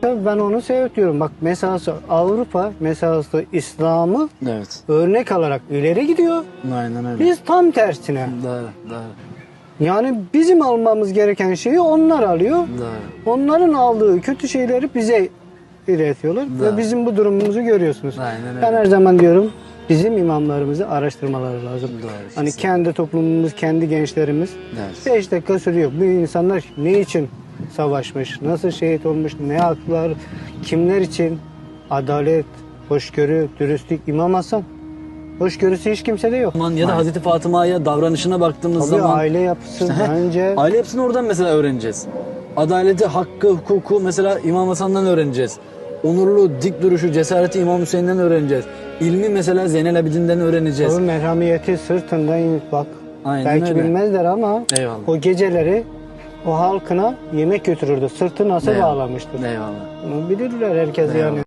Tabii ben onu seviyorum. Bak mesela Avrupa mesela İslam'ı Evet. örnek alarak ileri gidiyor. Aynen öyle. Biz tam tersine. Doğru, doğru. Yani bizim almamız gereken şeyi onlar alıyor. Doğru. Onların aldığı kötü şeyleri bize iletiyorlar. Doğru. Ve bizim bu durumumuzu görüyorsunuz. Aynen öyle. Ben her zaman diyorum bizim imamlarımızı araştırmaları lazım. Doğru, Hani kesinlikle. kendi toplumumuz, kendi gençlerimiz Evet. 5 dakika sürüyor. Bu insanlar ne için savaşmış, nasıl şehit olmuş, ne haklar, kimler için adalet, hoşgörü, dürüstlük, İmam Hasan. Hoşgörüsü hiç kimsede yok. Ya da Hazreti Fatıma'ya davranışına baktığımız Tabii zaman aile yapısı bence aile yapısını oradan mesela öğreneceğiz. Adaleti, hakkı, hukuku mesela İmam Hasan'dan öğreneceğiz. Onurlu, dik duruşu, cesareti İmam Hüseyin'den öğreneceğiz. İlmi mesela Zeynel Abidin'den öğreneceğiz. tabii merhamiyeti sırtından bak. Aynen Belki öyle. bilmezler ama Eyvallah. o geceleri o halkına yemek götürürdü. Sırtı nasıl Eyvallah. bağlamıştır. Eyvallah. Bunu bilirler herkes Eyvallah. yani.